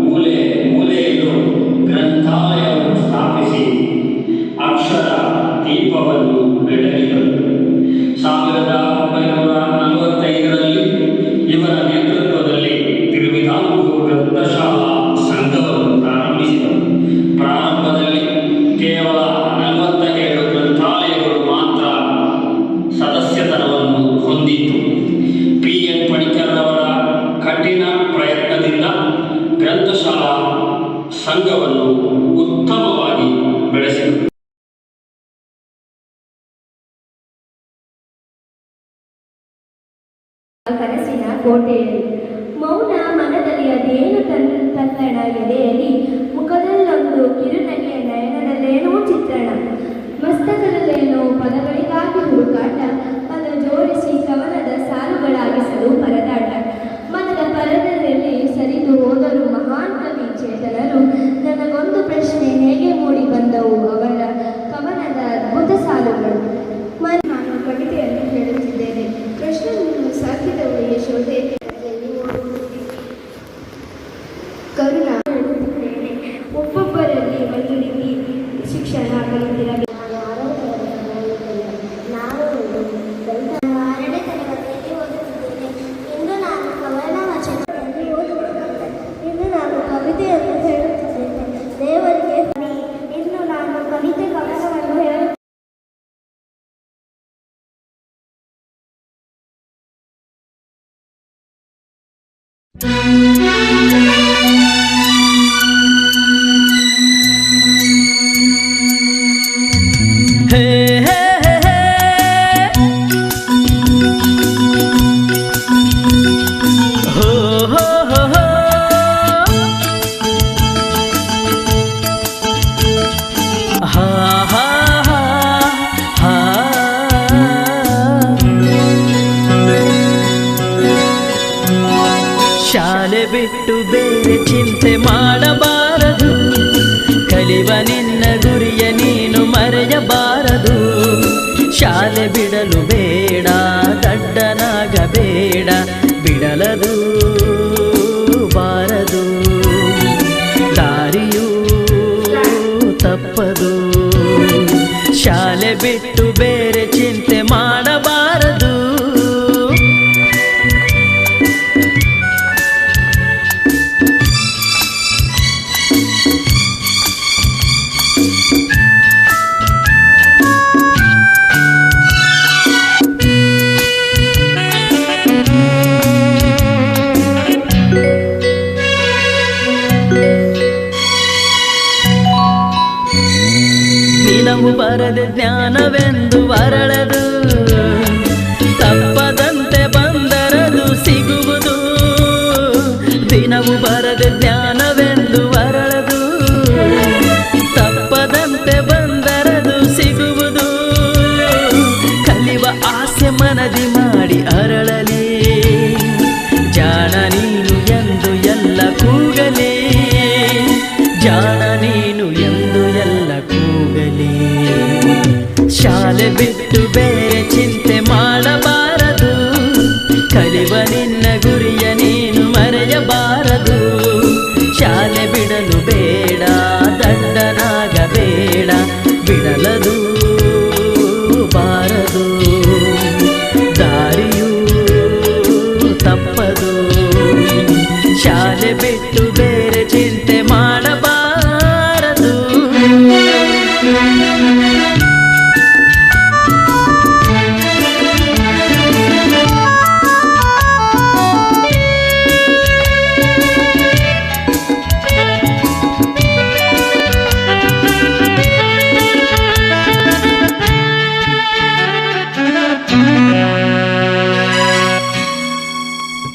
ಮೂಲೆ ಮೂಲೆಯಲ್ಲೂ ಗ್ರಂಥಾಲಯವನ್ನು ಸ್ಥಾಪಿಸಿ ಅಕ್ಷರ ದೀಪವನ್ನು ಬೆಳಗಿದರು. 1945ರಲ್ಲಿ ಇವರ ನೇತೃತ್ವದಲ್ಲಿ ತಿರುವಿದಾಂಕೂರು ಗ್ರಂಥಶಾಲಾ ಸಂಘವನ್ನು ಪ್ರಾರಂಭಿಸಿದರು. ಪ್ರಾರಂಭದಲ್ಲಿ ಕೇವಲ 42 ಗ್ರಂಥಾಲಯಗಳು ಮಾತ್ರ ಸದಸ್ಯತನವನ್ನು ಹೊಂದಿತ್ತು. P.N. ಪಣಿಕ್ಕರ್ ಅವರ ಕಠಿಣ ಪ್ರಯತ್ನದಿಂದ ಗ್ರಂಥಶಾಲಾ ಸಂಘವನ್ನು ಉತ್ತಮವಾಗಿ ಬೆಳೆಸಿದರು. ಕನಸಿನ ಕೋಟೆಯಲ್ಲಿ ಮೌನ ಮನದಲ್ಲಿ ಅದೇನು ತಲ್ಲಣ ಎದೆಯಲ್ಲಿ ಮುಖದಲ್ಲೊಂದು ಕಿರುನಗೆಯ ನಯನದಲ್ಲೇನೋ ಚಿತ್ರಣ ಮಸ್ತಕದಲ್ಲೇನೋ ಪದಗಳಿಗಾಗಿ ಹುಡುಕಾಟ ಪದ ಜೋಡಿಸಿ ಕವನದ ಸಾಲುಗಳಾಗಿಸಲು ಪರದಾಟ ಮನದ ಪರದೆಯಲ್ಲಿ ಸರಿದು ಹೋದರು ಮಹಾನ್ ಕವಿ ಚೇತನರು. ನನಗೊಂದು ಪ್ರಶ್ನೆ ಹೇಗೆ ಮೂಡಿ ಬಂದವು ಅವರ ಕವನದ ಅದ್ಭುತ ಸಾಲುಗಳು. ನಾನು ಕವಿತೆಯನ್ನು ಹೇಳುತ್ತಿದ್ದೇನೆ. ಪ್ರಶ್ನೆಯನ್ನು ಸಾಕಿದವು ಯಶೋದೆ ಕರುಣ ಹೇಳುತ್ತಿದ್ದೇನೆ. ಒಬ್ಬೊಬ್ಬರಲ್ಲಿ ಒಂದು ರೀತಿ ಶಿಕ್ಷಣ ಕಲಿತಿರಬೇಕು. ನಾನು 6ನೇ ತರಗತಿಯಲ್ಲಿ ಓದುತ್ತಿದ್ದೇನೆ. ಇಂದು ನಾನು ಕವನ ವಚನದಲ್ಲಿ ಓದುತ್ತಿದ್ದೇನೆ. ಇಂದು ನಾನು ಕವಿತೆಯನ್ನು ಹೇಳುತ್ತಿದ್ದೇನೆ. ದೇವರಿಗೆ ಇಂದು ನಾನು ಕವಿತೆ ಕವನವನ್ನು ಹೇಳುತ್ತೇನೆ. ಶಾಲೆ ಬಿಟ್ಟು ಬೇರೆ ಚಿಂತೆ ಮಾಡಬಾರದು, ಕಲಿವ ನಿನ್ನ ಗುರಿಯ ನೀನು ಮರೆಯಬಾರದು. ಶಾಲೆ ಬಿಡಲು ಬೇಡ, ದಡ್ಡನಾಗಬೇಡ, ಬಿಡಲದು ಬಾರದು, ದಾರಿಯೂ ತಪ್ಪದು. ಶಾಲೆ ಬಿಟ್ಟು ಬೇರೆ ಚಿಂತೆ ಮಾಡಬಾರದು. ದಿನವು ಬರದೆ ಜ್ಞಾನವೆಂದು ಅರಳದು, ತಪ್ಪದಂತೆ ಬಂದರದು ಸಿಗುವುದು. ದಿನವು ಬರದೆ ಜ್ಞಾನವೆಂದು ಅರಳದು, ತಪ್ಪದಂತೆ ಬಂದರದು ಸಿಗುವುದು. ಕಲಿವ ಆಸೆ ಮನದಿ ಮಾಡಿ ಅರಳಲಿ, ಜಾಣ ನೀನು ಎಂದು ಎಲ್ಲ ಕೂಗಲಿ, ಜಾಣ ನೀನು ಎಂದು ಎಲ್ಲ ಕೂಗಲಿ. ಶಾಲೆ ಬಿಟ್ಟು ಬೇರೆ ಚಿಂತೆ ಮಾಡಬಾರದು, ಕಲಿವ ನಿನ್ನ ಗುರಿಯ ನೀನು ಮರೆಯಬಾರದು. ಶಾಲೆ ಬಿಡಲು ಬೇಡ, ದಡ್ಡನಾಗಬೇಡ, ಬಿಡಲದು ಬಾರದು, ದಾರಿಯೂ ತಪ್ಪದು. ಶಾಲೆ ಬಿಟ್ಟು ಬೇರೆ ಚಿಂತೆ ಮಾಡಬಾರದು.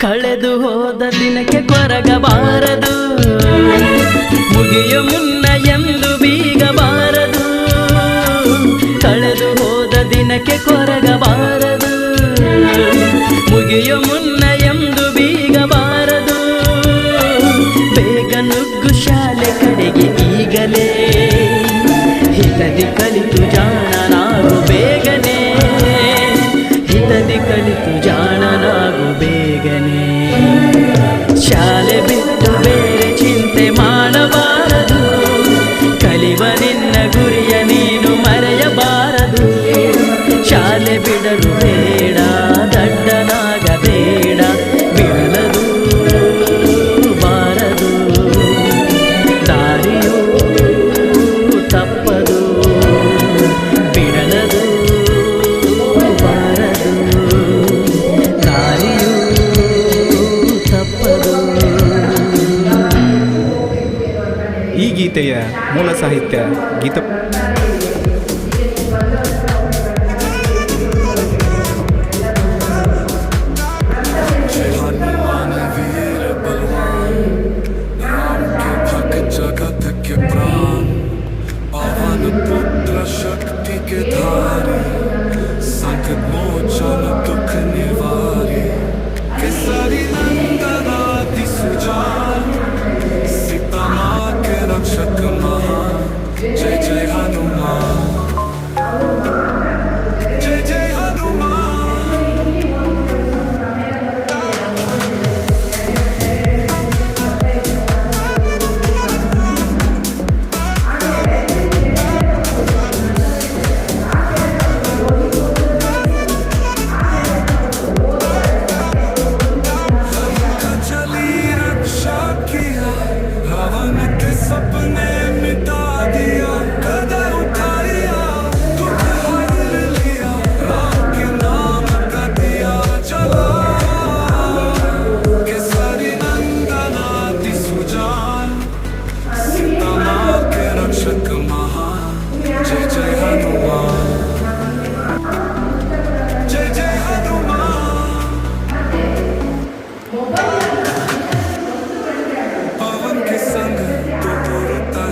ಕಳೆದು ಹೋದ ದಿನಕ್ಕೆ ಕೊರಗಬಾರದು, ಮುಗಿಯು ಮುನ್ನ ಎಂದು ಬೀಗಬಾರದು. ಕಳೆದು ಹೋದ ದಿನಕ್ಕೆ ಕೊರಗಬಾರದು, ಮುಗಿಯು ಮುನ್ನ ಎಂದು ಬೀಗಬಾರದು. ಬೇಗ ನುಗ್ಗು ಶಾಲೆ ಕಡೆಗೆ ಈಗಲೇ, ಹಿತದಿ ಕಲಿತು ಜಾಣನಾಗು ಬೇಗನೆ, ಹಿತದಿ ಕಲಿತು ಜಾಣನಾಗು ಬೇಗನೆ. ಶಾಲೆ ಬಿಟ್ಟು ಬೇರೆ ಗೀತೆಯ ಮೂಲ ಸಾಹಿತ್ಯ ಗೀತ शक्ति के धारे संकट मोचन दुख निवारे केसरी नंदनादि सुजान सीता माँ के रक्षक महान जय जय हनुमान जय जय हनुमान सपने मिटा दिया कदर उठाया दुख हर लिया राम के नाम का दिया चला केसरी नंदनादि सुजान सीता माँ के रक्षक महान जय जय हनुमान जय जय हनुमान पवन के संग तो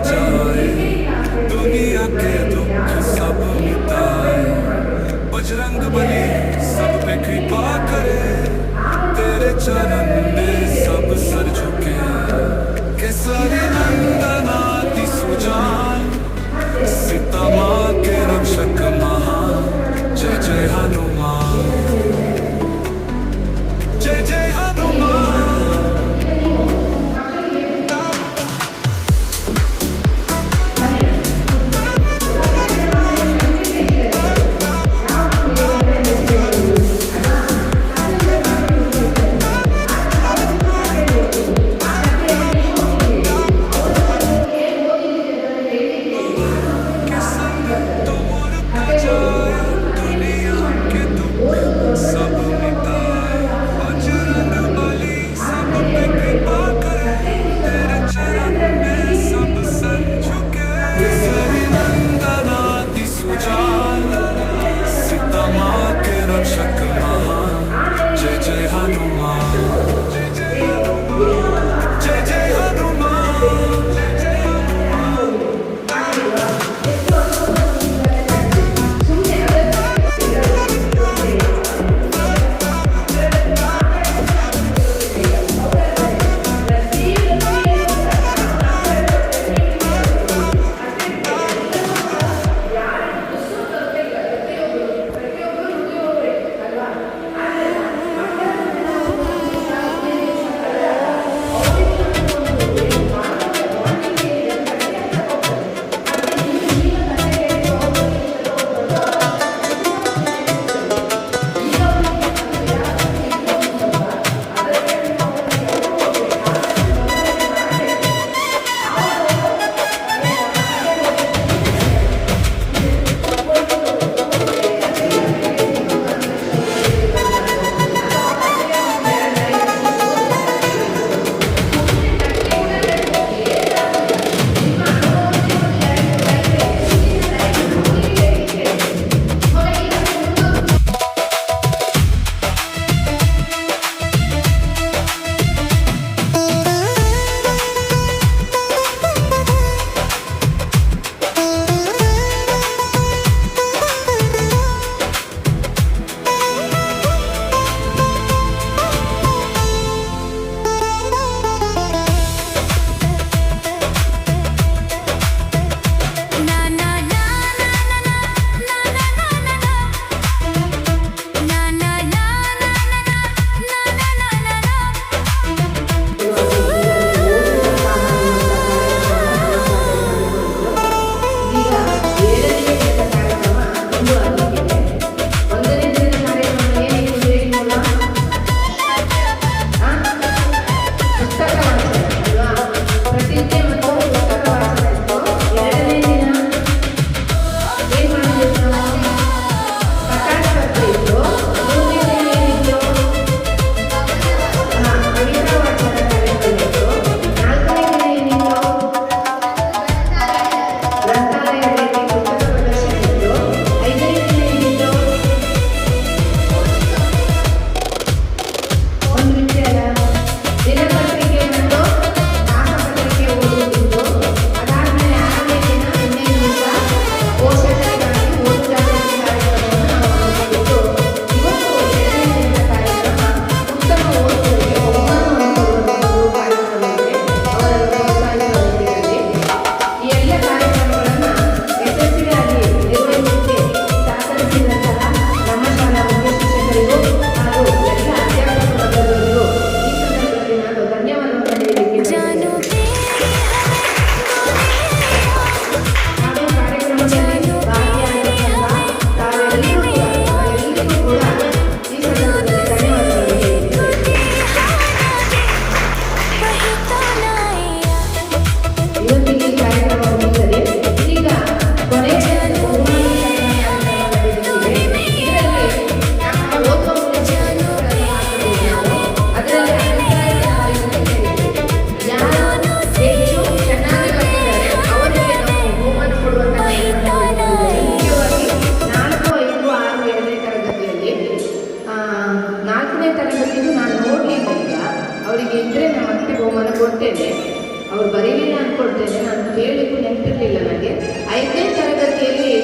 ಅಂದ್ಕೊಳ್ತೇನೆ, ಅವ್ರು ಬರೀಲಿಲ್ಲ ಅಂದ್ಕೊಳ್ತೇನೆ, ನಾನು ಕೇಳಲಿಕ್ಕೂ ನೆನಪಿರಲಿಲ್ಲ ನನಗೆ. 5ನೇ ತರಗತಿಯಲ್ಲಿ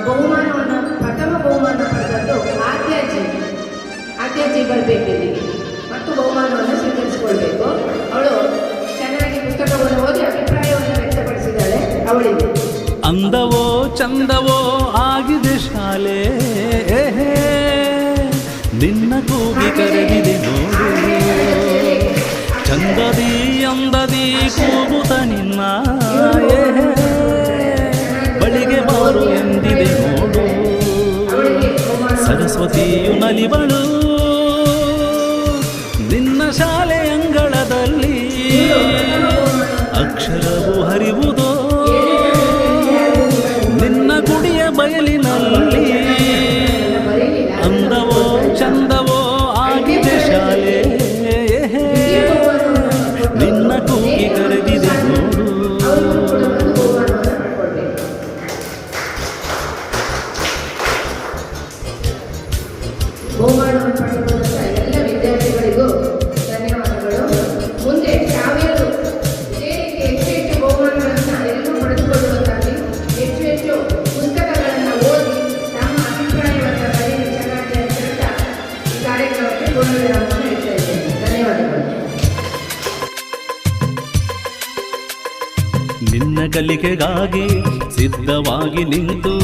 ಬಹುಮಾನವನ್ನು ಪ್ರಥಮ ಬಹುಮಾನ ಪಡೆದದ್ದು ಆದ್ಯಾಜಿ ಬರಬೇಕು ಇಲ್ಲಿಗೆ ಮತ್ತು ಬಹುಮಾನವನ್ನು ಸ್ವೀಕರಿಸಿಕೊಳ್ಬೇಕು. ಅವಳು ಚೆನ್ನಾಗಿ ಪುಸ್ತಕವನ್ನು ಓದಿ ಅಭಿಪ್ರಾಯವನ್ನು ವ್ಯಕ್ತಪಡಿಸಿದ್ದಾಳೆ. ಅವಳಿಗೆ ಅಂದವೋ ಚಂದವೋ ಆಗಿದೆ ಶಾಲೆ, ನಿನ್ನ ಕೂಗಿ ಕರೆದಿದೆ ನೋಡು, ಚಂದದಿ ಅಂದದಿ ಕೂಗುತ್ತ ನಿನ್ನ ಬಳಿಗೆ ಬಾರು ಎಂದಿದೆ ನೋಡು. ಸರಸ್ವತಿಯು ನಲಿವಳು ನಿನ್ನ ಶಾಲೆ ಅಂಗಳದಲ್ಲಿ, ಅಕ್ಷರವು ಹರಿವುದೋ ನಿನ್ನ ಗುಡಿಯ ಬಯಲಿನಲ್ಲಿ. ಅಂದವೋ ಚಂದವೋ ಆಗಿದೆ ಶಾಲೆ, ನಿನ್ನ ಕೂಗಿ ಕರೆದಿದೆ ನೋಡು. ಬಹುಮಾನವನ್ನು ಪಡೆದುಕೊಂಡಂಥ ಎಲ್ಲ ವಿದ್ಯಾರ್ಥಿಗಳಿಗೂ ಧನ್ಯವಾದಗಳು. ಮುಂದೆ ತಾವೆಲ್ಲರೂ ಇದೇ ರೀತಿ ಹೆಚ್ಚು ಬಹುಮಾನಗಳನ್ನು ಎಲ್ಲರೂ ಪಡೆದುಕೊಳ್ಳುವುದಾಗಿ, ಹೆಚ್ಚು ಪುಸ್ತಕಗಳನ್ನು ಓದಿ ತಮ್ಮ ಅಭಿಪ್ರಾಯವನ್ನು ಬರೆದು ಚೆನ್ನಾಗಿ ಅಂತ ಹೇಳ್ತಾ ಈ ಕಾರ್ಯಕ್ರಮಕ್ಕೆ ಪೂರ್ಣವಿರಾಮವನ್ನು ಇಡ್ತಾ ಇದ್ದೇನೆ. ಧನ್ಯವಾದಗಳು. ನಿನ್ನ ಕಲಿಕೆಗಾಗಿ ಸಿದ್ಧವಾಗಿ ನಿಂತು